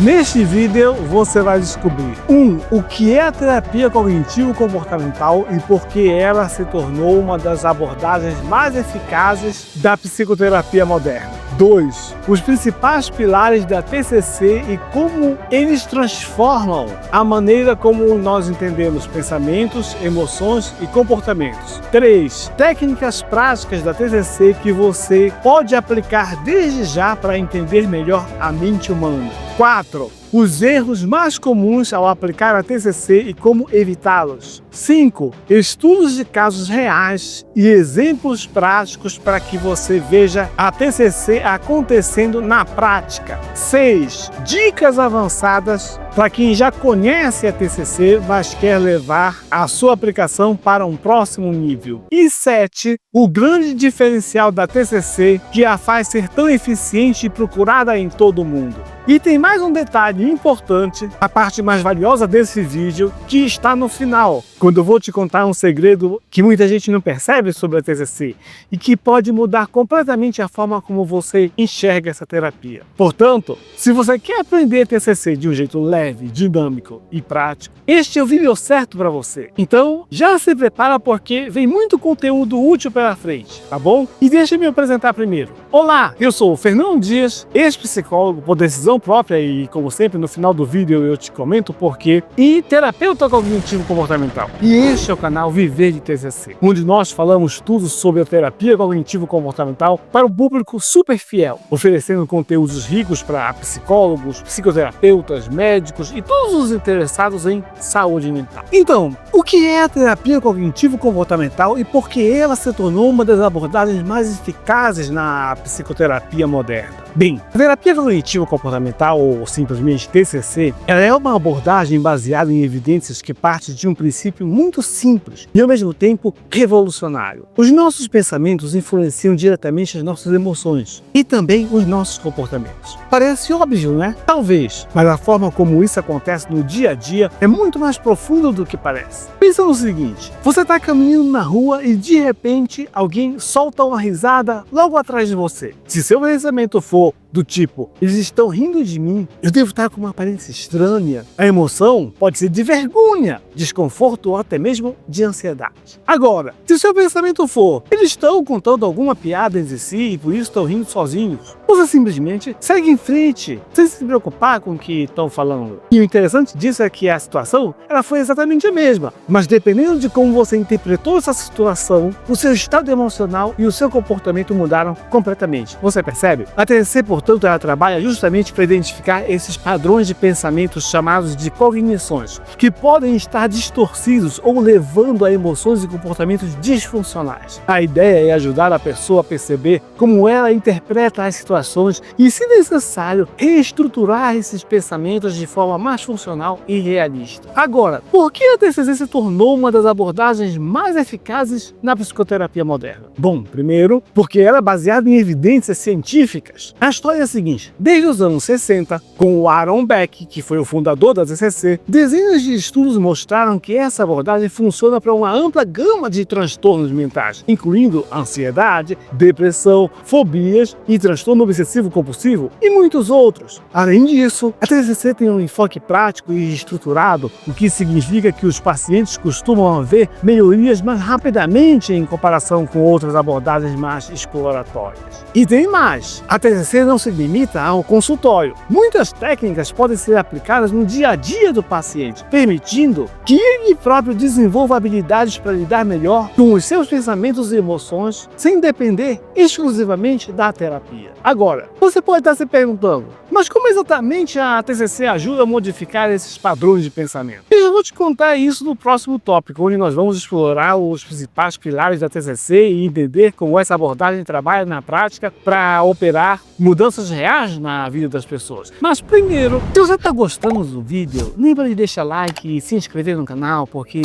Neste vídeo você vai descobrir o que é a terapia cognitivo-comportamental e por que ela se tornou uma das abordagens mais eficazes da psicoterapia moderna. 2. Os principais pilares da TCC e como eles transformam a maneira como nós entendemos pensamentos, emoções e comportamentos. 3. Técnicas práticas da TCC que você pode aplicar desde já para entender melhor a mente humana. 4. Os erros mais comuns ao aplicar a TCC e como evitá-los. 5. Estudos de casos reais e exemplos práticos para que você veja a TCC acontecendo na prática. 6. Dicas avançadas para quem já conhece a TCC, mas quer levar a sua aplicação para um próximo nível. E 7. O grande diferencial da TCC que a faz ser tão eficiente e procurada em todo o mundo. E tem mais um detalhe importante, a parte mais valiosa desse vídeo, que está no final, quando eu vou te contar um segredo que muita gente não percebe sobre a TCC e que pode mudar completamente a forma como você enxerga essa terapia. Portanto, se você quer aprender TCC de um jeito leve, dinâmico e prático, este é o vídeo certo para você. Então, já se prepara porque vem muito conteúdo útil pela frente, tá bom? E deixa eu me apresentar primeiro. Olá, eu sou o Fernando Dias, ex-psicólogo por decisão própria e, como sempre, no final do vídeo eu te comento porquê, e terapeuta cognitivo-comportamental. E este é o canal Viver de TCC, onde nós falamos tudo sobre a terapia cognitivo-comportamental para o público super fiel, oferecendo conteúdos ricos para psicólogos, psicoterapeutas, médicos e todos os interessados em saúde mental. Então, o que é a terapia cognitivo-comportamental e por que ela se tornou uma das abordagens mais eficazes na psicoterapia moderna? Bem, a terapia cognitivo-comportamental, ou simplesmente TCC, ela é uma abordagem baseada em evidências que parte de um princípio muito simples e, ao mesmo tempo, revolucionário. Os nossos pensamentos influenciam diretamente as nossas emoções e também os nossos comportamentos. Parece óbvio, né? Talvez, mas a forma como isso acontece no dia a dia é muito mais profunda do que parece. Pensa no seguinte, você está caminhando na rua e, de repente, alguém solta uma risada logo atrás de você. Se seu pensamento for do tipo, eles estão rindo de mim, eu devo estar com uma aparência estranha. A emoção pode ser de vergonha, desconforto ou até mesmo de ansiedade. Agora, se o seu pensamento for, eles estão contando alguma piada entre si e por isso estão rindo sozinhos, você simplesmente segue em frente, sem se preocupar com o que estão falando. E o interessante disso é que a situação, ela foi exatamente a mesma, mas dependendo de como você interpretou essa situação, o seu estado emocional e o seu comportamento mudaram completamente. Você percebe? A TCC, portanto, ela trabalha justamente para identificar esses padrões de pensamentos chamados de cognições, que podem estar distorcidos ou levando a emoções e comportamentos disfuncionais. A ideia é ajudar a pessoa a perceber como ela interpreta as situações e, se necessário, reestruturar esses pensamentos de forma mais funcional e realista. Agora, por que a TCC se tornou uma das abordagens mais eficazes na psicoterapia moderna? Bom, primeiro, porque ela é baseada em evidências científicas. A história é a seguinte, desde os anos 60, com o Aaron Beck, que foi o fundador da TCC, dezenas de estudos mostraram que essa abordagem funciona para uma ampla gama de transtornos mentais, incluindo ansiedade, depressão, fobias e transtorno obsessivo-compulsivo e muitos outros. Além disso, a TCC tem um enfoque prático e estruturado, o que significa que os pacientes costumam ver melhorias mais rapidamente em comparação com outras abordagens mais exploratórias. E tem mais, a TCC não se limita ao consultório. Muitas técnicas podem ser aplicadas no dia a dia do paciente, permitindo que ele próprio desenvolva habilidades para lidar melhor com os seus pensamentos e emoções, sem depender exclusivamente da terapia. Agora, você pode estar se perguntando, mas como exatamente a TCC ajuda a modificar esses padrões de pensamento? Eu vou te contar isso no próximo tópico, onde nós vamos explorar os principais pilares da TCC e entender como essa abordagem trabalha na prática para operar mudanças reais na vida das pessoas. Mas primeiro, se você está gostando do vídeo, lembra de deixar like e se inscrever no canal, porque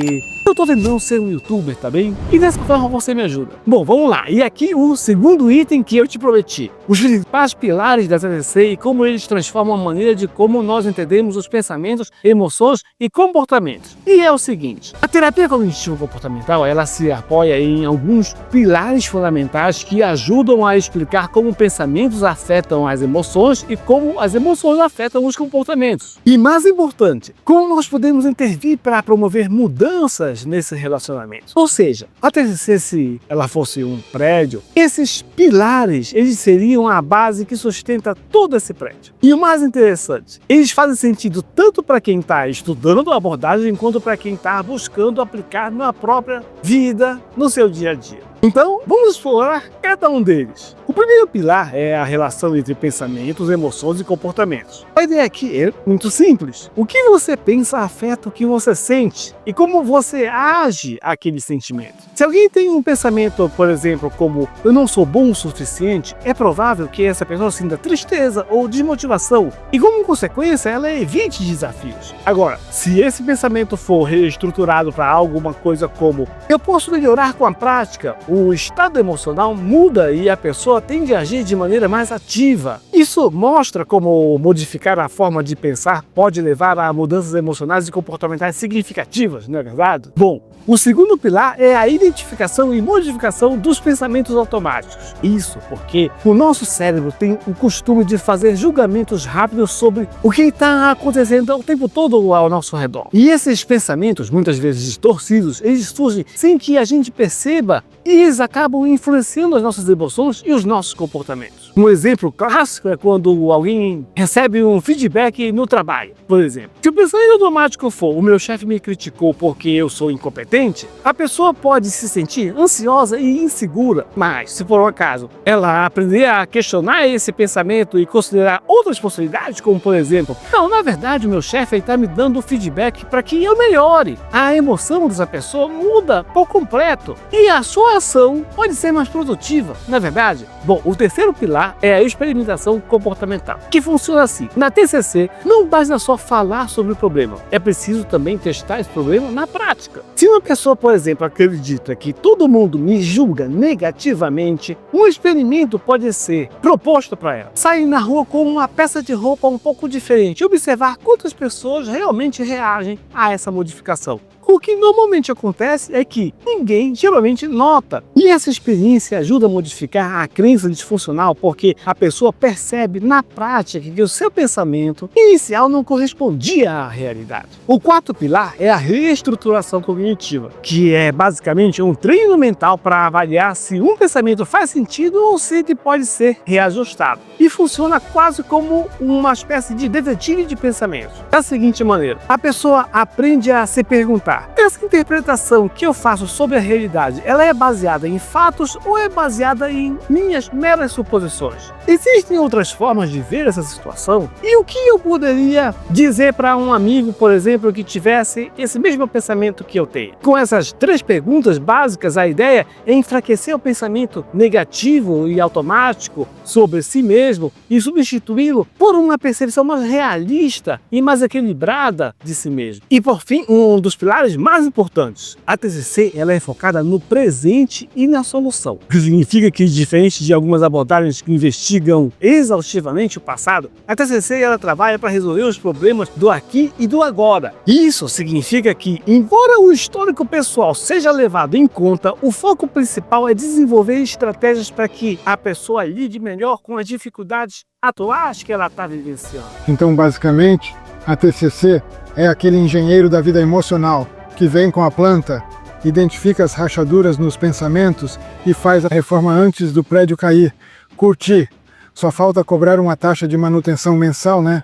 eu estou tentando ser um youtuber, tá bem? E dessa forma você me ajuda. Bom, vamos lá. E aqui o segundo item que eu te prometi. Os principais pilares pilares da TCC e como eles transformam a maneira de como nós entendemos os pensamentos, emoções e comportamentos. E é o seguinte, a terapia cognitivo-comportamental, ela se apoia em alguns pilares fundamentais que ajudam a explicar como pensamentos afetam as emoções e como as emoções afetam os comportamentos. E mais importante, como nós podemos intervir para promover mudanças nesse relacionamento. Ou seja, a TCC, se ela fosse um prédio, esses pilares, eles seriam a base que sustenta todo esse prédio. E o mais interessante, eles fazem sentido tanto para quem está estudando a abordagem quanto para quem está buscando aplicar na própria vida, no seu dia a dia. Então, vamos explorar cada um deles. O primeiro pilar é a relação entre pensamentos, emoções e comportamentos. A ideia aqui é muito simples. O que você pensa afeta o que você sente e como você age àquele sentimento. Se alguém tem um pensamento, por exemplo, como eu não sou bom o suficiente, é provável que essa pessoa sinta tristeza ou desmotivação e, como consequência, ela evite desafios. Agora, se esse pensamento for reestruturado para alguma coisa como eu posso melhorar com a prática, o estado emocional muda e a pessoa tende a agir de maneira mais ativa. Isso mostra como modificar a forma de pensar pode levar a mudanças emocionais e comportamentais significativas, não é verdade? Bom, o segundo pilar é a identificação e modificação dos pensamentos automáticos. Isso porque o nosso cérebro tem o costume de fazer julgamentos rápidos sobre o que está acontecendo o tempo todo ao nosso redor. E esses pensamentos, muitas vezes distorcidos, eles surgem sem que a gente perceba e eles acabam influenciando as nossas emoções e os nossos comportamentos. Um exemplo clássico é quando alguém recebe um feedback no trabalho, por exemplo. Se o pensamento automático for, o meu chefe me criticou porque eu sou incompetente, a pessoa pode se sentir ansiosa e insegura. Mas, se por um acaso ela aprender a questionar esse pensamento e considerar outras possibilidades, como por exemplo, não, na verdade o meu chefe está me dando feedback para que eu melhore. A emoção dessa pessoa muda por completo e a sua ação pode ser mais produtiva, não é verdade? Bom, o terceiro pilar é a experimentação comportamental, que funciona assim. Na TCC, não basta só falar sobre o problema, é preciso também testar esse problema na prática. Se uma pessoa, por exemplo, acredita que todo mundo me julga negativamente, um experimento pode ser proposto para ela. Sair na rua com uma peça de roupa um pouco diferente e observar quantas pessoas realmente reagem a essa modificação. O que normalmente acontece é que ninguém geralmente nota. E essa experiência ajuda a modificar a crença disfuncional porque a pessoa percebe na prática que o seu pensamento inicial não correspondia à realidade. O quarto pilar é a reestruturação cognitiva, que é basicamente um treino mental para avaliar se um pensamento faz sentido ou se ele pode ser reajustado. E funciona quase como uma espécie de detetive de pensamentos. Da seguinte maneira, a pessoa aprende a se perguntar: essa interpretação que eu faço sobre a realidade, ela é baseada em fatos ou é baseada em minhas meras suposições? Existem outras formas de ver essa situação? E o que eu poderia dizer para um amigo, por exemplo, que tivesse esse mesmo pensamento que eu tenho? Com essas três perguntas básicas, a ideia é enfraquecer o pensamento negativo e automático sobre si mesmo e substituí-lo por uma percepção mais realista e mais equilibrada de si mesmo. E por fim, um dos pilares mais importantes, a TCC ela é focada no presente e na solução. O que significa que, diferente de algumas abordagens que investigam exaustivamente o passado, a TCC ela trabalha para resolver os problemas do aqui e do agora. Isso significa que, embora o histórico pessoal seja levado em conta, o foco principal é desenvolver estratégias para que a pessoa lide melhor com as dificuldades atuais que ela está vivenciando. Então, basicamente, a TCC é aquele engenheiro da vida emocional que vem com a planta, identifica as rachaduras nos pensamentos e faz a reforma antes do prédio cair. Curti. Só falta cobrar uma taxa de manutenção mensal, né?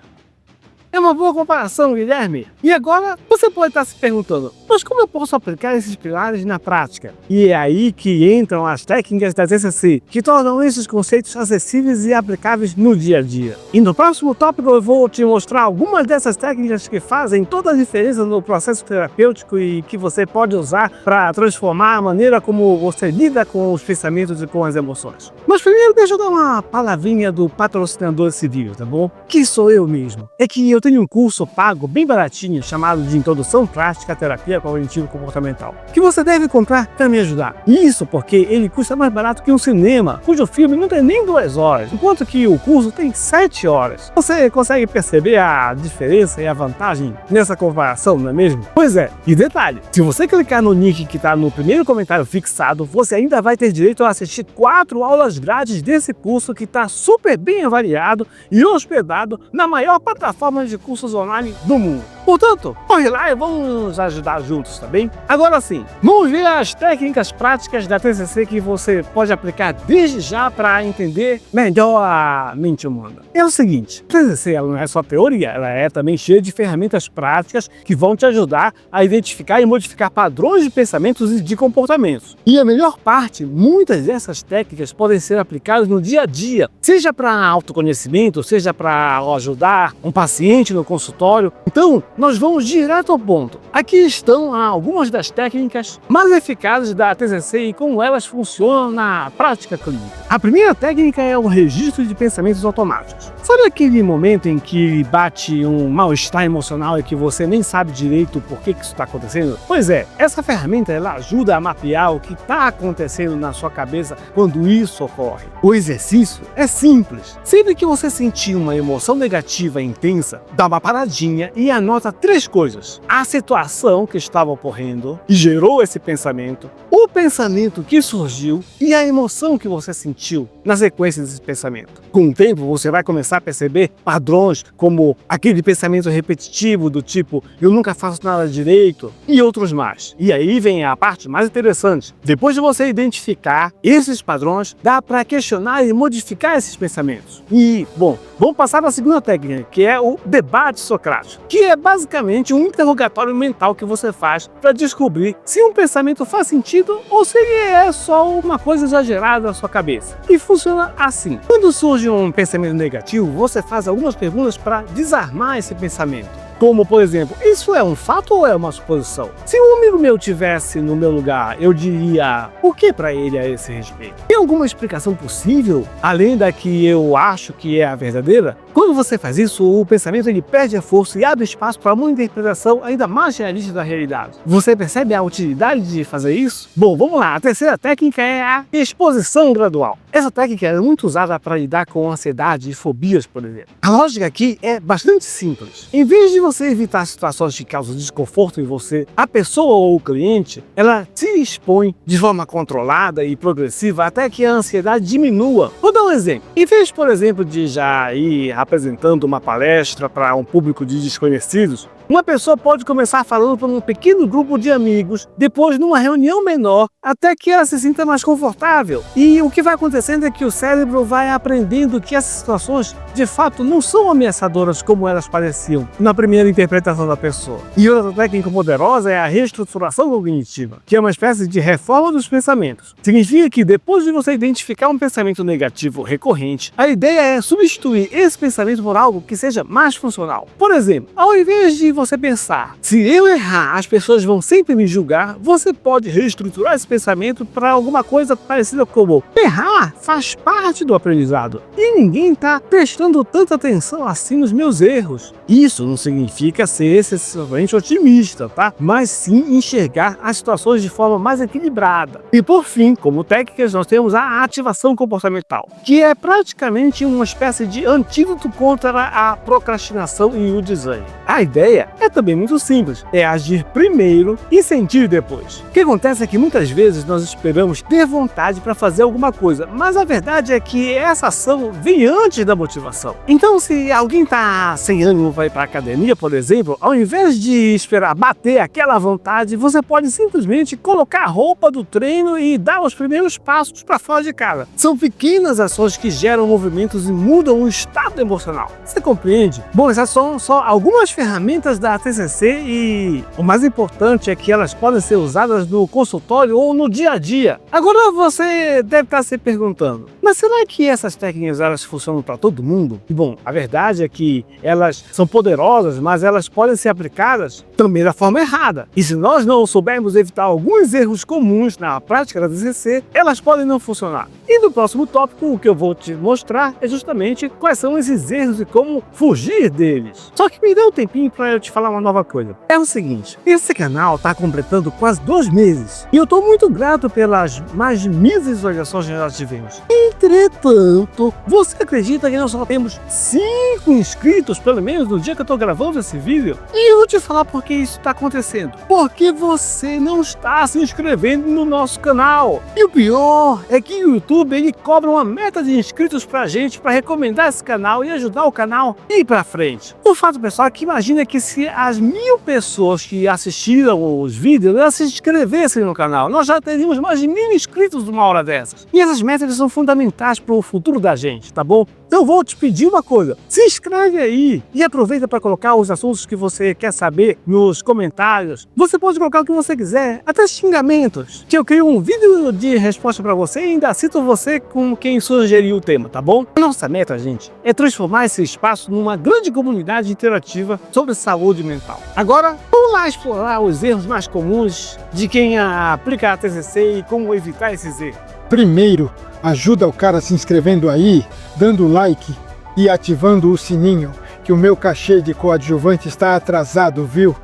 É uma boa comparação, Guilherme. E agora você pode estar se perguntando, mas como eu posso aplicar esses pilares na prática? E é aí que entram as técnicas da TCC, que tornam esses conceitos acessíveis e aplicáveis no dia a dia. E no próximo tópico eu vou te mostrar algumas dessas técnicas que fazem toda a diferença no processo terapêutico e que você pode usar para transformar a maneira como você lida com os pensamentos e com as emoções. Mas primeiro deixa eu dar uma palavrinha do patrocinador civil, tá bom? Que sou eu mesmo. É que eu tenho um curso pago bem baratinho chamado de Introdução Prática à Terapia Cognitivo-Comportamental, que você deve comprar para me ajudar. Isso porque ele custa mais barato que um cinema, cujo filme não tem nem 2 horas, enquanto que o curso tem 7 horas. Você consegue perceber a diferença e a vantagem nessa comparação, não é mesmo? Pois é, e detalhe, se você clicar no link que está no primeiro comentário fixado, você ainda vai ter direito a assistir 4 aulas grátis desse curso que está super bem avaliado e hospedado na maior plataforma de cursos online do mundo. Portanto, corre lá e vamos nos ajudar juntos, tá bem? Agora sim, vamos ver as técnicas práticas da TCC que você pode aplicar desde já para entender melhor a mente humana. É o seguinte, a TCC ela não é só teoria, ela é também cheia de ferramentas práticas que vão te ajudar a identificar e modificar padrões de pensamentos e de comportamentos. E a melhor parte, muitas dessas técnicas podem ser aplicadas no dia a dia, seja para autoconhecimento, seja para ajudar um paciente no consultório. Então, nós vamos direto ao ponto. Aqui estão algumas das técnicas mais eficazes da TCC e como elas funcionam na prática clínica. A primeira técnica é o registro de pensamentos automáticos. Sabe aquele momento em que bate um mal-estar emocional e que você nem sabe direito por que isso está acontecendo? Pois é, essa ferramenta ela ajuda a mapear o que está acontecendo na sua cabeça quando isso ocorre. O exercício é simples. Sempre que você sentir uma emoção negativa e intensa, dá uma paradinha e anota 3 coisas: a situação que estava ocorrendo e gerou esse pensamento, o pensamento que surgiu e a emoção que você sentiu na sequência desse pensamento. Com o tempo, você vai começar a perceber padrões como aquele pensamento repetitivo do tipo eu nunca faço nada direito e outros mais. E aí vem a parte mais interessante. Depois de você identificar esses padrões, dá para questionar e modificar esses pensamentos. E, bom, vamos passar para a segunda técnica, que é o debate socrático, que é basicamente um interrogatório mental que você faz para descobrir se um pensamento faz sentido ou se ele é só uma coisa exagerada na sua cabeça. E funciona assim. Quando surge um pensamento negativo, você faz algumas perguntas para desarmar esse pensamento. Como, por exemplo, isso é um fato ou é uma suposição? Se um amigo meu tivesse no meu lugar, eu diria o que para ele a esse respeito? Tem alguma explicação possível, além da que eu acho que é a verdadeira? Quando você faz isso, o pensamento ele perde a força e abre espaço para uma interpretação ainda mais realista da realidade. Você percebe a utilidade de fazer isso? Bom, vamos lá. A terceira técnica é a exposição gradual. Essa técnica é muito usada para lidar com ansiedade e fobias, por exemplo. A lógica aqui é bastante simples. Em vez de você evitar situações que causam desconforto em você, a pessoa ou o cliente, ela se expõe de forma controlada e progressiva até que a ansiedade diminua. Vou dar um exemplo. Em vez, por exemplo, de já ir apresentando uma palestra para um público de desconhecidos, uma pessoa pode começar falando para um pequeno grupo de amigos, depois numa reunião menor, até que ela se sinta mais confortável. E o que vai acontecendo é que o cérebro vai aprendendo que essas situações de fato não são ameaçadoras como elas pareciam na primeira interpretação da pessoa. E outra técnica poderosa é a reestruturação cognitiva, que é uma espécie de reforma dos pensamentos. Significa que depois de você identificar um pensamento negativo recorrente, a ideia é substituir esse pensamento por algo que seja mais funcional. Por exemplo, ao invés de você pensar, se eu errar, as pessoas vão sempre me julgar, você pode reestruturar esse pensamento para alguma coisa parecida como: errar faz parte do aprendizado e ninguém está prestando tanta atenção assim nos meus erros. Isso não significa ser excessivamente otimista, tá? Mas sim enxergar as situações de forma mais equilibrada. E por fim, como técnicas, nós temos a ativação comportamental, que é praticamente uma espécie de antídoto contra a procrastinação e o desânimo. A ideia é também muito simples, é agir primeiro e sentir depois. O que acontece é que muitas vezes nós esperamos ter vontade para fazer alguma coisa, mas a verdade é que essa ação vem antes da motivação. Então, se alguém está sem ânimo para ir para a academia, por exemplo, ao invés de esperar bater aquela vontade, você pode simplesmente colocar a roupa do treino e dar os primeiros passos para fora de casa. São pequenas ações que geram movimentos e mudam o estado emocional. Você compreende? Bom, essas são só algumas ferramentas da TCC e o mais importante é que elas podem ser usadas no consultório ou no dia a dia. Agora você deve estar se perguntando, mas será que essas técnicas elas funcionam para todo mundo? E bom, a verdade é que elas são poderosas, mas elas podem ser aplicadas também da forma errada. E se nós não soubermos evitar alguns erros comuns na prática da TCC, elas podem não funcionar. E no próximo tópico, o que eu vou te mostrar é justamente quais são esses erros e como fugir deles. Só que me dê um tempinho para eu te falar uma nova coisa. É o seguinte, esse canal está completando quase 2 meses e eu estou muito grato pelas mais de 1.000 visualizações que nós tivemos. Entretanto, você acredita que nós só temos 5 inscritos, pelo menos no dia que eu estou gravando esse vídeo? E eu vou te falar por que isso está acontecendo. Porque você não está se inscrevendo no nosso canal. E o pior é que o YouTube ele cobra uma meta de inscritos pra gente para recomendar esse canal e ajudar o canal a ir pra frente. O fato, pessoal, é que imagina que se as 1.000 pessoas que assistiram os vídeos elas se inscrevessem no canal, nós já teríamos mais de 1.000 inscritos numa hora dessas. E essas metas são fundamentais para o futuro da gente, tá bom? Então vou te pedir uma coisa, se inscreve aí e aproveita para colocar os assuntos que você quer saber nos comentários. Você pode colocar o que você quiser, até xingamentos, que eu crio um vídeo de resposta para você e ainda cito você como quem sugeriu o tema, tá bom? Nossa meta, gente, é transformar esse espaço numa grande comunidade interativa sobre saúde mental. Agora, vamos lá explorar os erros mais comuns de quem aplica a TCC e como evitar esses erros. Primeiro, ajuda o cara se inscrevendo aí, dando like e ativando o sininho, que o meu cachê de coadjuvante está atrasado, viu?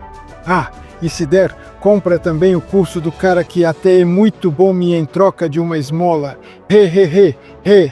Ah, e se der, compra também o curso do cara que até é muito bom em troca de uma esmola. He.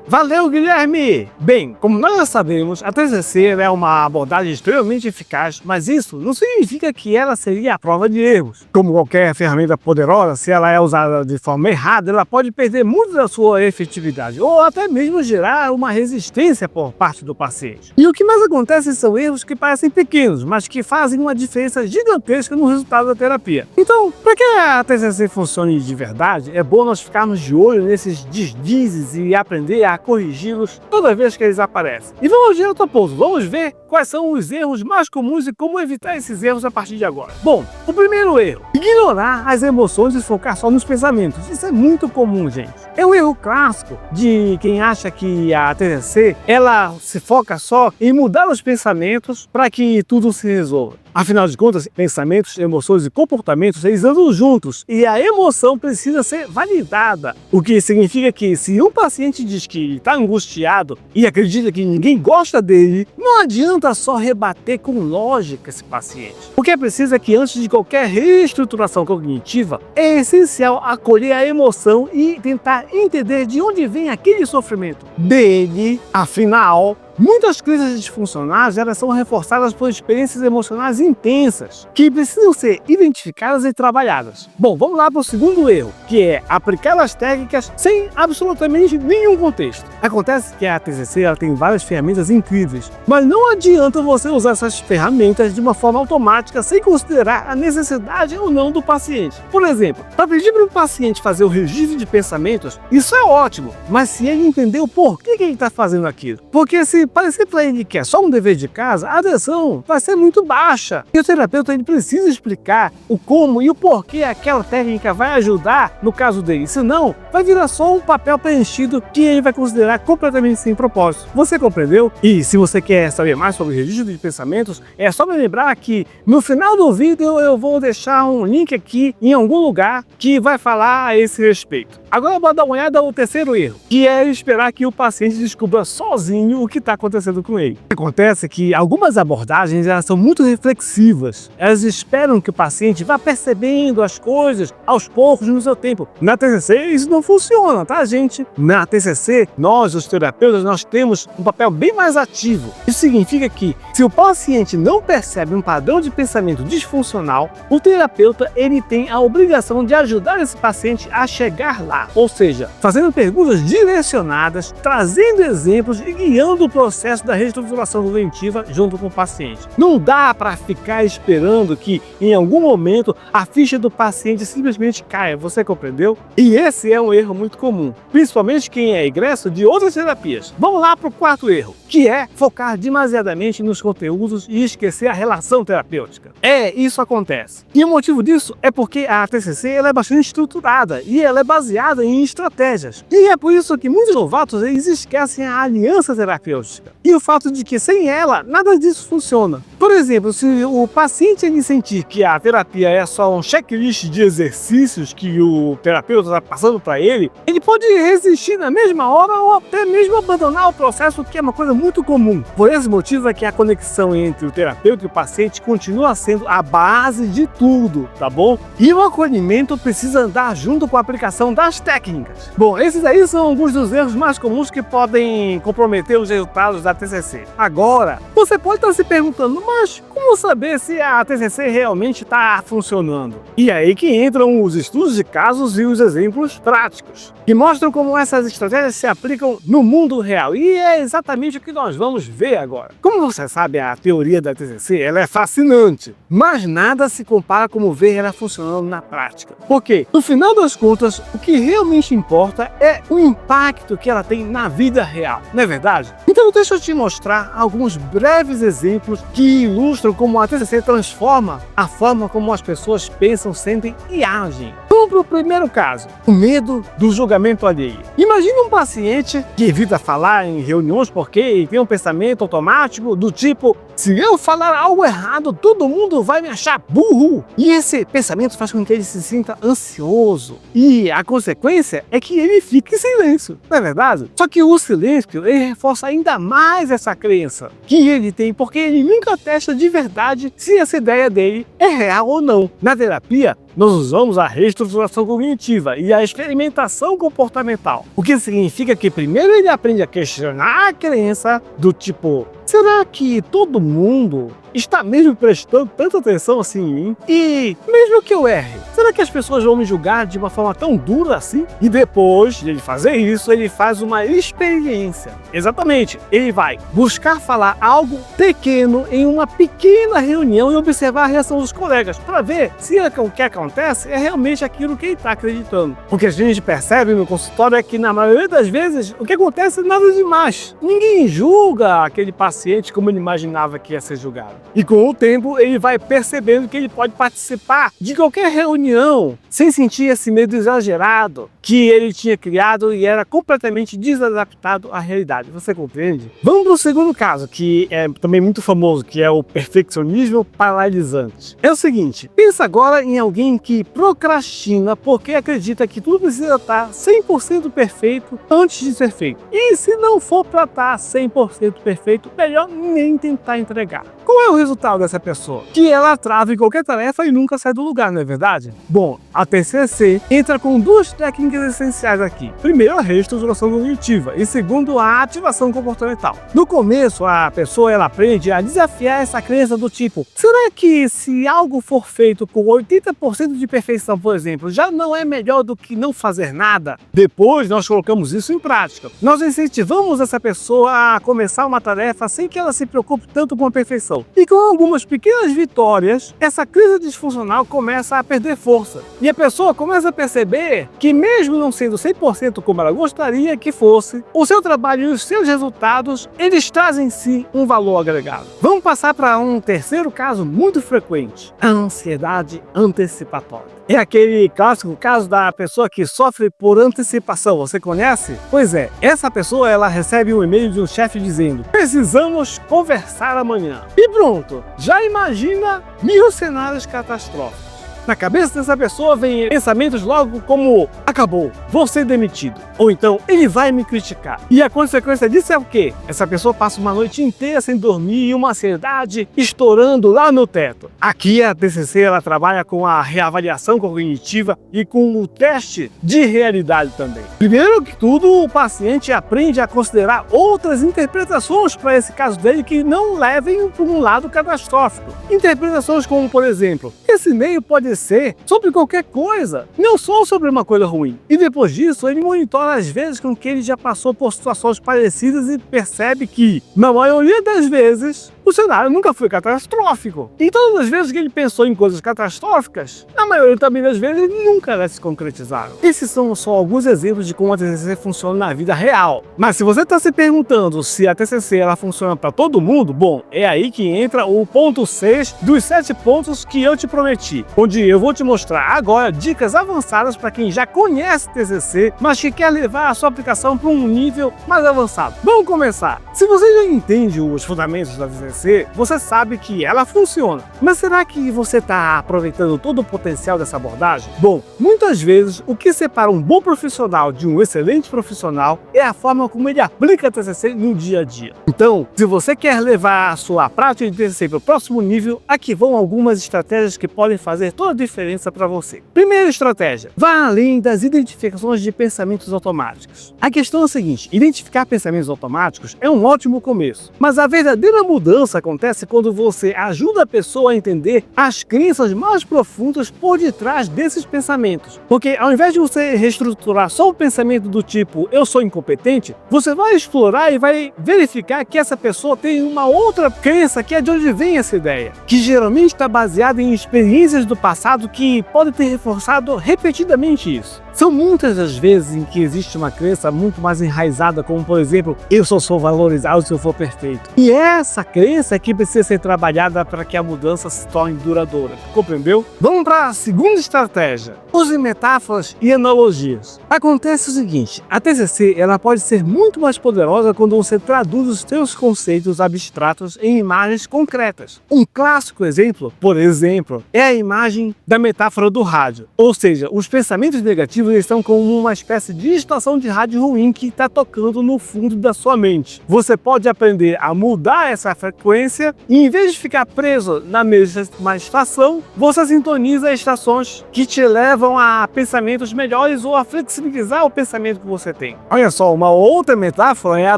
Valeu, Guilherme! Bem, como nós já sabemos, a TCC é uma abordagem extremamente eficaz, mas isso não significa que ela seria a prova de erros. Como qualquer ferramenta poderosa, se ela é usada de forma errada, ela pode perder muito da sua efetividade, ou até mesmo gerar uma resistência por parte do paciente. E o que mais acontece são erros que parecem pequenos, mas que fazem uma diferença gigantesca no resultado da terapia. Então, para que a TCC funcione de verdade, é bom nós ficarmos de olho nesses deslizes e aprender a corrigi-los toda vez que eles aparecem. E vamos direto ao ponto, vamos ver quais são os erros mais comuns e como evitar esses erros a partir de agora. Bom, o primeiro erro, ignorar as emoções e focar só nos pensamentos. Isso é muito comum, gente. É um erro clássico de quem acha que a TCC, ela se foca só em mudar os pensamentos para que tudo se resolva. Afinal de contas, pensamentos, emoções e comportamentos, eles andam juntos e a emoção precisa ser validada. O que significa que se um paciente diz que está angustiado e acredita que ninguém gosta dele, não adianta só rebater com lógica esse paciente. O que é preciso é que antes de qualquer reestruturação cognitiva, é essencial acolher a emoção e tentar entender de onde vem aquele sofrimento dele. Afinal, muitas crises disfuncionais elas são reforçadas por experiências emocionais intensas, que precisam ser identificadas e trabalhadas. Bom, vamos lá para o segundo erro, que é aplicar as técnicas sem absolutamente nenhum contexto. Acontece que a TCC ela tem várias ferramentas incríveis, mas não adianta você usar essas ferramentas de uma forma automática sem considerar a necessidade ou não do paciente. Por exemplo, para pedir para o paciente fazer o registro de pensamentos, isso é ótimo, mas se ele entender o porquê que ele está fazendo aquilo, porque se parecer para ele que é só um dever de casa, a adesão vai ser muito baixa. E o terapeuta ele precisa explicar o como e o porquê aquela técnica vai ajudar no caso dele. Senão, vai virar só um papel preenchido que ele vai considerar completamente sem propósito. Você compreendeu? E se você quer saber mais sobre o registro de pensamentos, é só me lembrar que no final do vídeo eu vou deixar um link aqui em algum lugar que vai falar a esse respeito. Agora vou dar uma olhada no terceiro erro, que é esperar que o paciente descubra sozinho o que está acontecendo com ele. O que acontece é que algumas abordagens elas são muito reflexivas. Elas esperam que o paciente vá percebendo as coisas aos poucos no seu tempo. Na TCC isso não funciona, tá, gente? Na TCC, nós, os terapeutas, nós temos um papel bem mais ativo. Isso significa que se o paciente não percebe um padrão de pensamento disfuncional, o terapeuta ele tem a obrigação de ajudar esse paciente a chegar lá. Ou seja, fazendo perguntas direcionadas, trazendo exemplos e guiando o processo da reestruturação cognitiva junto com o paciente. Não dá para ficar esperando que em algum momento a ficha do paciente simplesmente caia, você compreendeu? E esse é um erro muito comum, principalmente quem é egresso de outras terapias. Vamos lá para o quarto erro, que é focar demasiadamente nos conteúdos e esquecer a relação terapêutica. Isso acontece. E o motivo disso é porque a TCC ela é bastante estruturada e ela é baseada em estratégias. E é por isso que muitos novatos eles esquecem a aliança terapêutica e o fato de que sem ela nada disso funciona. Por exemplo, se o paciente ele sentir que a terapia é só um checklist de exercícios que o terapeuta está passando para ele pode resistir na mesma hora ou até mesmo abandonar o processo, que é uma coisa muito comum. Por esse motivo é que a conexão entre o terapeuta e o paciente continua sendo a base de tudo, tá bom? E o acolhimento precisa andar junto com a aplicação das técnicas. Bom, esses aí são alguns dos erros mais comuns que podem comprometer os resultados da TCC. Agora, você pode estar se perguntando, mas como saber se a TCC realmente está funcionando? E aí que entram os estudos de casos e os exemplos práticos, que mostram como essas estratégias se aplicam no mundo real. E é exatamente o que nós vamos ver agora. Como você sabe, a teoria da TCC ela é fascinante, mas nada se compara como ver ela funcionando na prática. Porque, no final das contas, o que realmente importa é o impacto que ela tem na vida real, não é verdade? Então deixa eu te mostrar alguns breves exemplos que ilustram como a TCC transforma a forma como as pessoas pensam, sentem e agem. Vamos para o primeiro caso, o medo do julgamento alheio. Imagina um paciente que evita falar em reuniões porque tem um pensamento automático do tipo: se eu falar algo errado, todo mundo vai me achar burro. E esse pensamento faz com que ele se sinta ansioso. E a consequência é que ele fica em silêncio, não é verdade? Só que o silêncio ele reforça ainda mais essa crença que ele tem, porque ele nunca testa de verdade se essa ideia dele é real ou não. Na terapia, nós usamos a reestruturação cognitiva e a experimentação comportamental, o que significa que primeiro ele aprende a questionar a crença do tipo: será que todo mundo está mesmo prestando tanta atenção assim em mim? E mesmo que eu erre, será que as pessoas vão me julgar de uma forma tão dura assim? E depois de ele fazer isso, ele faz uma experiência. Exatamente, ele vai buscar falar algo pequeno em uma pequena reunião e observar a reação dos colegas para ver se o que acontece é realmente aquilo que ele está acreditando. O que a gente percebe no consultório é que na maioria das vezes o que acontece é nada demais. Ninguém julga aquele paciente como ele imaginava que ia ser julgado. E com o tempo ele vai percebendo que ele pode participar de qualquer reunião sem sentir esse medo exagerado que ele tinha criado e era completamente desadaptado à realidade. Você compreende? Vamos para o segundo caso, que é também muito famoso, que é o perfeccionismo paralisante. É o seguinte, pensa agora em alguém que procrastina porque acredita que tudo precisa estar 100% perfeito antes de ser feito. E se não for para estar 100% perfeito, melhor nem tentar entregar. Qual é o resultado dessa pessoa? Que ela trava em qualquer tarefa e nunca sai do lugar, não é verdade? Bom, a TCC entra com duas técnicas essenciais aqui. Primeiro, a reestruturação cognitiva e segundo, a ativação comportamental. No começo, a pessoa ela aprende a desafiar essa crença do tipo: será que se algo for feito com 80% de perfeição, por exemplo, já não é melhor do que não fazer nada? Depois, nós colocamos isso em prática. Nós incentivamos essa pessoa a começar uma tarefa sem que ela se preocupe tanto com a perfeição. E com algumas pequenas vitórias, essa crise disfuncional começa a perder força. E a pessoa começa a perceber que mesmo não sendo 100% como ela gostaria que fosse, o seu trabalho e os seus resultados, eles trazem sim um valor agregado. Vamos passar para um terceiro caso muito frequente, a ansiedade antecipatória. É aquele clássico caso da pessoa que sofre por antecipação, você conhece? Pois é, essa pessoa ela recebe um e-mail de um chefe dizendo: precisamos conversar amanhã. E pronto, já imagina 1000 cenários catastróficos. Na cabeça dessa pessoa vem pensamentos logo como: acabou, vou ser demitido. Ou então, ele vai me criticar. E a consequência disso é o quê? Essa pessoa passa uma noite inteira sem dormir e uma ansiedade estourando lá no teto. Aqui a TCC ela trabalha com a reavaliação cognitiva e com o teste de realidade também. Primeiro que tudo, o paciente aprende a considerar outras interpretações para esse caso dele que não levem para um lado catastrófico. Interpretações como, por exemplo: esse e-mail pode ser sobre qualquer coisa, não só sobre uma coisa ruim. E depois disso, ele monitora as vezes com que ele já passou por situações parecidas e percebe que, na maioria das vezes, o cenário nunca foi catastrófico. E todas as vezes que ele pensou em coisas catastróficas, na maioria também das vezes, nunca elas se concretizaram. Esses são só alguns exemplos de como a TCC funciona na vida real. Mas se você está se perguntando se a TCC ela funciona para todo mundo, bom, é aí que entra o ponto 6 dos 7 pontos que eu te prometi, onde eu vou te mostrar agora dicas avançadas para quem já conhece TCC, mas que quer levar a sua aplicação para um nível mais avançado. Vamos começar! Se você já entende os fundamentos da TCC, TCC, você sabe que ela funciona. Mas será que você está aproveitando todo o potencial dessa abordagem? Bom, muitas vezes o que separa um bom profissional de um excelente profissional é a forma como ele aplica a TCC no dia a dia. Então, se você quer levar a sua prática de TCC para o próximo nível, aqui vão algumas estratégias que podem fazer toda a diferença para você. Primeira estratégia: vá além das identificações de pensamentos automáticos. A questão é a seguinte: identificar pensamentos automáticos é um ótimo começo, mas a verdadeira mudança acontece quando você ajuda a pessoa a entender as crenças mais profundas por detrás desses pensamentos. Porque ao invés de você reestruturar só o pensamento do tipo eu sou incompetente, você vai explorar e vai verificar que essa pessoa tem uma outra crença, que é de onde vem essa ideia, que geralmente está baseada em experiências do passado que podem ter reforçado repetidamente isso. São muitas as vezes em que existe uma crença muito mais enraizada, como por exemplo, eu só sou valorizado se eu for perfeito. E essa crença é que precisa ser trabalhada para que a mudança se torne duradoura. Compreendeu? Vamos para a segunda estratégia. Use metáforas e analogias. Acontece o seguinte: a TCC ela pode ser muito mais poderosa quando você traduz os seus conceitos abstratos em imagens concretas. Um clássico exemplo, por exemplo, é a imagem da metáfora do rádio. Ou seja, os pensamentos negativos estão como uma espécie de estação de rádio ruim que está tocando no fundo da sua mente. Você pode aprender a mudar essa frequência e, em vez de ficar preso na mesma estação, você sintoniza estações que te levam a pensamentos melhores ou a flexibilizar o pensamento que você tem. Olha só, uma outra metáfora é a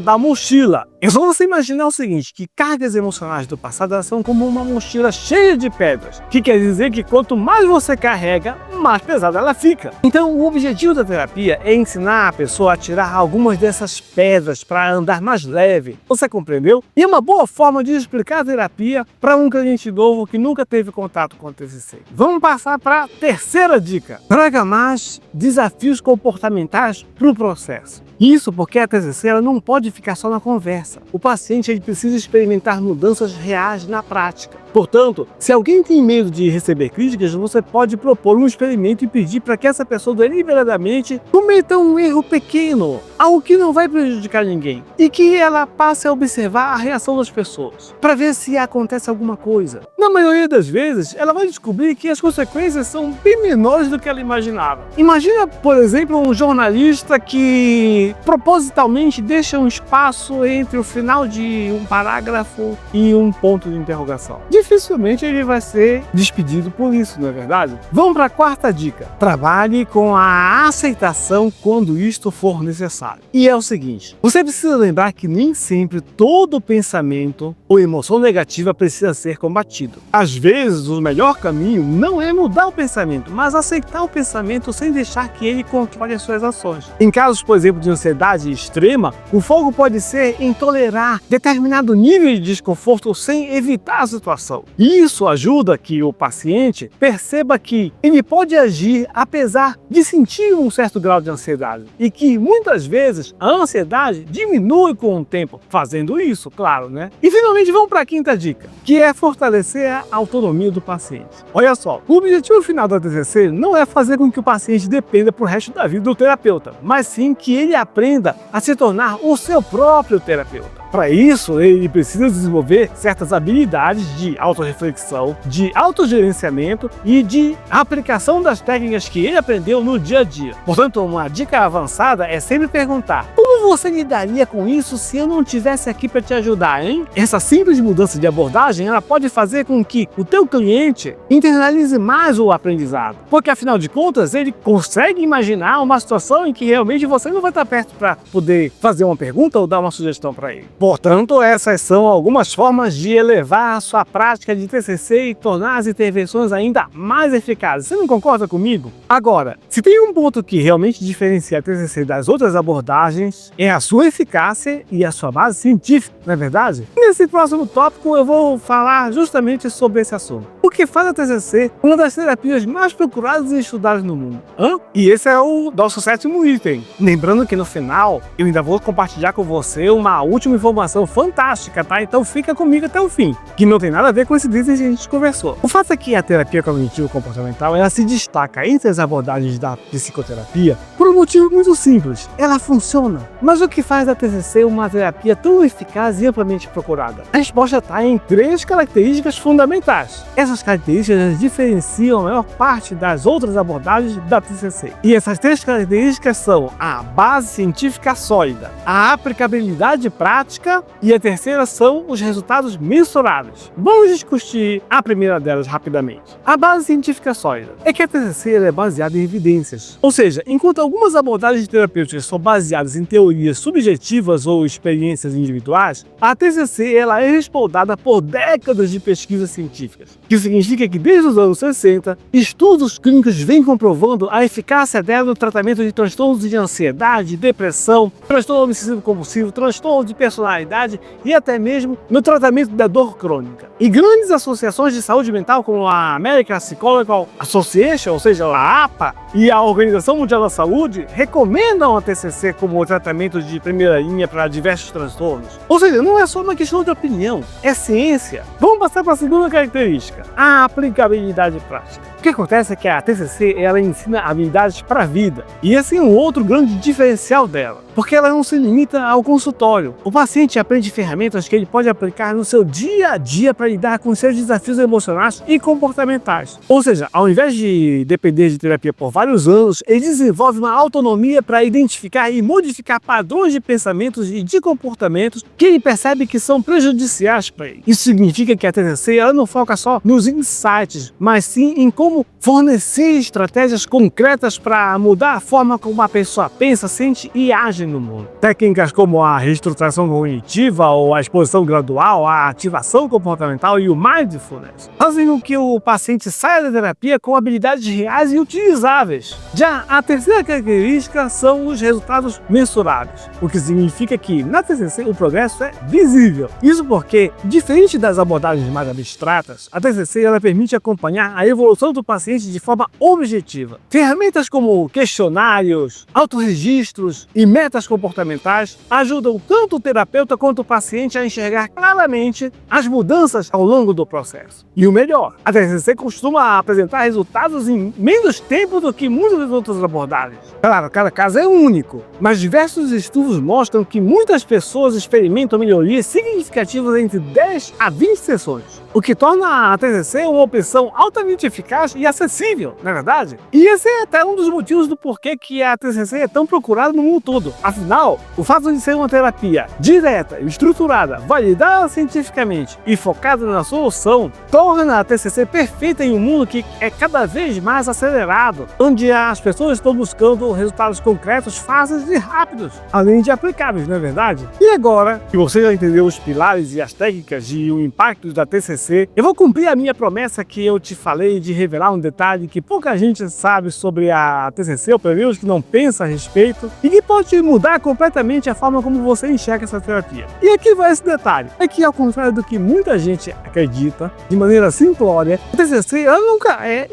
da mochila. É só você imaginar o seguinte, que cargas emocionais do passado elas são como uma mochila cheia de pedras, que quer dizer que quanto mais você carrega, mais pesada ela fica. Então o objetivo da terapia é ensinar a pessoa a tirar algumas dessas pedras para andar mais leve. Você compreendeu? E é uma boa forma de explicar a terapia para um cliente novo que nunca teve contato com a TCC. Vamos passar para a terceira dica. Traga mais desafios comportamentais para o processo. Isso porque a TCC ela não pode ficar só na conversa. O paciente ele precisa experimentar mudanças reais na prática. Portanto, se alguém tem medo de receber críticas, você pode propor um experimento e pedir para que essa pessoa deliberadamente cometa um erro pequeno, algo que não vai prejudicar ninguém, e que ela passe a observar a reação das pessoas, para ver se acontece alguma coisa. Na maioria das vezes, ela vai descobrir que as consequências são bem menores do que ela imaginava. Imagina, por exemplo, um jornalista que propositalmente deixa um espaço entre o final de um parágrafo e um ponto de interrogação. Dificilmente ele vai ser despedido por isso, não é verdade? Vamos para a quarta dica. Trabalhe com a aceitação quando isto for necessário. E é o seguinte, você precisa lembrar que nem sempre todo pensamento ou emoção negativa precisa ser combatido. Às vezes, o melhor caminho não é mudar o pensamento, mas aceitar o pensamento sem deixar que ele controle as suas ações. Em casos, por exemplo, de ansiedade extrema, o foco pode ser em tolerar determinado nível de desconforto sem evitar a situação. E isso ajuda que o paciente perceba que ele pode agir apesar de sentir um certo grau de ansiedade e que muitas vezes a ansiedade diminui com o tempo, fazendo isso, claro, né? E finalmente vamos para a quinta dica, que é fortalecer a autonomia do paciente. Olha só, o objetivo final da TCC não é fazer com que o paciente dependa pro resto da vida do terapeuta, mas sim que ele aprenda a se tornar o seu próprio terapeuta. Para isso, ele precisa desenvolver certas habilidades de autorreflexão, de autogerenciamento e de aplicação das técnicas que ele aprendeu no dia a dia. Portanto, uma dica avançada é sempre perguntar: como você lidaria com isso se eu não estivesse aqui para te ajudar, hein? Essa simples mudança de abordagem ela pode fazer com que o teu cliente internalize mais o aprendizado, porque afinal de contas ele consegue imaginar uma situação em que realmente você não vai estar perto para poder fazer uma pergunta ou dar uma sugestão para ele. Portanto, essas são algumas formas de elevar a sua prática de TCC e tornar as intervenções ainda mais eficazes. Você não concorda comigo? Agora, se tem um ponto que realmente diferencia a TCC das outras abordagens, é a sua eficácia e a sua base científica, não é verdade? Nesse próximo tópico eu vou falar justamente sobre esse assunto. O que faz a TCC uma das terapias mais procuradas e estudadas no mundo. E esse é o nosso sétimo item. Lembrando que no final eu ainda vou compartilhar com você uma última informação fantástica, tá? Então fica comigo até o fim, que não tem nada a ver com esse item que a gente conversou. O fato é que a terapia cognitivo-comportamental ela se destaca entre as abordagens da psicoterapia Por um motivo muito simples, ela funciona. Mas o que faz a TCC uma terapia tão eficaz e amplamente procurada? A resposta está em 3 características fundamentais. Essas características diferenciam a maior parte das outras abordagens da TCC. E essas 3 características são a base científica sólida, a aplicabilidade prática e a terceira são os resultados mensuráveis. Vamos discutir a primeira delas rapidamente. A base científica sólida é que a TCC é baseada em evidências. Ou seja, enquanto algumas abordagens terapêuticas são baseadas em teorias subjetivas ou experiências individuais, a TCC ela é respaldada por décadas de pesquisas científicas, que significa que desde os anos 60, estudos clínicos vêm comprovando a eficácia dela no tratamento de transtornos de ansiedade, depressão, transtorno obsessivo-compulsivo, transtorno de personalidade e até mesmo no tratamento da dor crônica. E grandes associações de saúde mental como a American Psychological Association, ou seja, a APA, e a Organização Mundial da Saúde recomendam a TCC como tratamento de primeira linha para diversos transtornos. Ou seja, não é só uma questão de opinião, é ciência. Vamos passar para a segunda característica, a aplicabilidade prática. O que acontece é que a TCC ela ensina habilidades para a vida, e esse é um outro grande diferencial dela, porque ela não se limita ao consultório. O paciente aprende ferramentas que ele pode aplicar no seu dia a dia para lidar com seus desafios emocionais e comportamentais. Ou seja, ao invés de depender de terapia por vários anos, ele desenvolve uma autonomia para identificar e modificar padrões de pensamentos e de comportamentos que ele percebe que são prejudiciais para ele. Isso significa que a TCC ela não foca só nos insights, mas sim em como fornecer estratégias concretas para mudar a forma como a pessoa pensa, sente e age no mundo. Técnicas como a reestruturação cognitiva ou a exposição gradual, a ativação comportamental e o mindfulness fazem com que o paciente saia da terapia com habilidades reais e utilizáveis. Já a terceira característica são os resultados mensuráveis, o que significa que na TCC o progresso é visível. Isso porque, diferente das abordagens mais abstratas, a TCC ela permite acompanhar a evolução do paciente de forma objetiva. Ferramentas como questionários, autorregistros e metas comportamentais ajudam tanto o terapeuta quanto o paciente a enxergar claramente as mudanças ao longo do processo. E o melhor, a TCC costuma apresentar resultados em menos tempo do que muitas das outras abordagens. Claro, cada caso é único, mas diversos estudos mostram que muitas pessoas experimentam melhorias significativas entre 10 a 20 sessões, o que torna a TCC uma opção altamente eficaz e acessível, não é verdade? E esse é até um dos motivos do porquê que a TCC é tão procurada no mundo todo. Afinal, o fato de ser uma terapia direta, estruturada, validada cientificamente e focada na solução, torna a TCC perfeita em um mundo que é cada vez mais acelerado, onde as pessoas estão buscando resultados concretos, fáceis e rápidos, além de aplicáveis, não é verdade? E agora que você já entendeu os pilares e as técnicas e o impacto da TCC, eu vou cumprir a minha promessa que eu te falei de revelar um detalhe que pouca gente sabe sobre a TCC, ou pelo menos que não pensa a respeito, e que pode mudar completamente a forma como você enxerga essa terapia. E aqui vai esse detalhe, é que ao contrário do que muita gente acredita, de maneira simplória, a TCC ela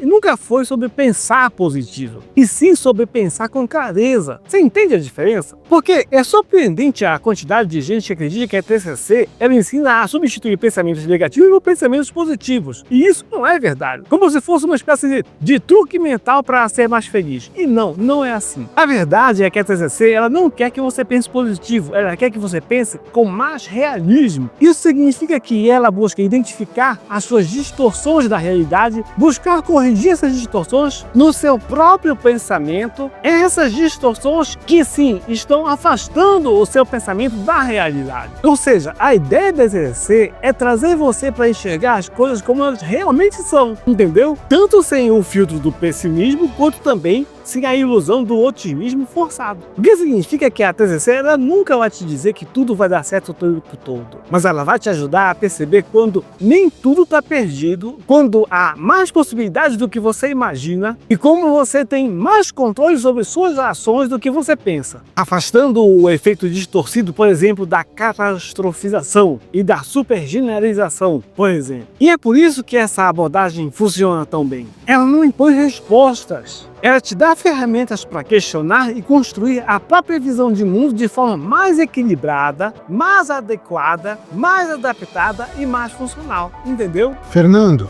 nunca foi sobre pensar positivo, e sim sobre pensar com clareza. Você entende a diferença? Porque é surpreendente a quantidade de gente que acredita que a TCC ela ensina a substituir pensamentos negativos por pensamentos positivos, e isso não é verdade. Como se fosse uma espécie de truque mental para ser mais feliz. E não é assim. A verdade é que a TCC ela não quer que você pense positivo, ela quer que você pense com mais realismo. Isso significa que ela busca identificar as suas distorções da realidade, buscar corrigir essas distorções no seu próprio pensamento. Essas distorções que sim, estão afastando o seu pensamento da realidade. Ou seja, a ideia da TCC é trazer você para enxergar as coisas como elas realmente são, entendeu? Tanto sem o filtro do pessimismo, quanto também sem a ilusão do otimismo forçado. O que significa que a TCC ela nunca vai te dizer que tudo vai dar certo o tempo todo, mas ela vai te ajudar a perceber quando nem tudo está perdido, quando há mais possibilidades do que você imagina e como você tem mais controle sobre suas ações do que você pensa, afastando o efeito distorcido, por exemplo, da catastrofização e da supergeneralização, por exemplo. E é por isso que essa abordagem funciona tão bem. Ela não impõe respostas. Ela te dá ferramentas para questionar e construir a própria visão de mundo de forma mais equilibrada, mais adequada, mais adaptada e mais funcional. Entendeu? Fernando,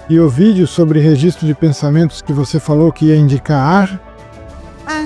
e o vídeo sobre registro de pensamentos que você falou que ia indicar?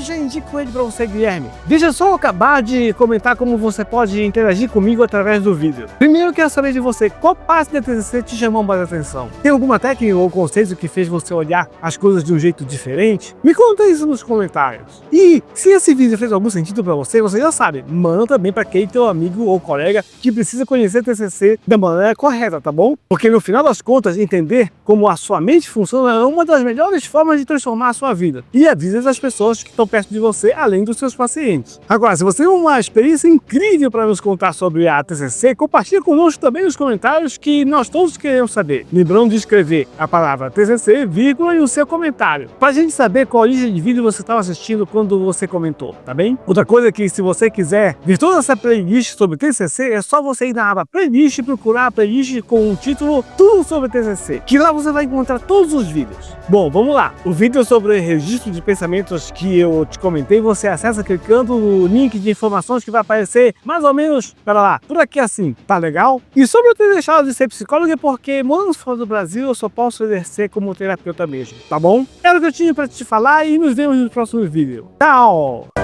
já indico ele para você, Guilherme. Deixa eu só acabar de comentar como você pode interagir comigo através do vídeo. Primeiro eu quero saber de você, qual parte da TCC te chamou mais atenção? Tem alguma técnica ou conceito que fez você olhar as coisas de um jeito diferente? Me conta isso nos comentários. E se esse vídeo fez algum sentido para você, você já sabe, manda também para aquele teu amigo ou colega que precisa conhecer TCC da maneira correta, tá bom? Porque no final das contas, entender como a sua mente funciona é uma das melhores formas de transformar a sua vida e a vida das pessoas que estão perto de você, além dos seus pacientes. Agora, se você tem uma experiência incrível para nos contar sobre a TCC, compartilhe conosco também nos comentários, que nós todos queremos saber. Lembrando de escrever a palavra TCC, vírgula e o seu comentário, para a gente saber qual origem de vídeo você estava assistindo quando você comentou, tá bem? Outra coisa é que, se você quiser ver toda essa playlist sobre TCC, é só você ir na aba playlist e procurar a playlist com o título Tudo sobre TCC, que lá você vai encontrar todos os vídeos. Bom, vamos lá. O vídeo sobre registro de pensamentos que eu te comentei, você acessa clicando no link de informações que vai aparecer mais ou menos, pera lá, por aqui assim, tá legal? E sobre eu ter deixado de ser psicólogo é porque, morando fora do Brasil, eu só posso exercer como terapeuta mesmo, tá bom? Era o que eu tinha pra te falar e nos vemos no próximo vídeo. Tchau!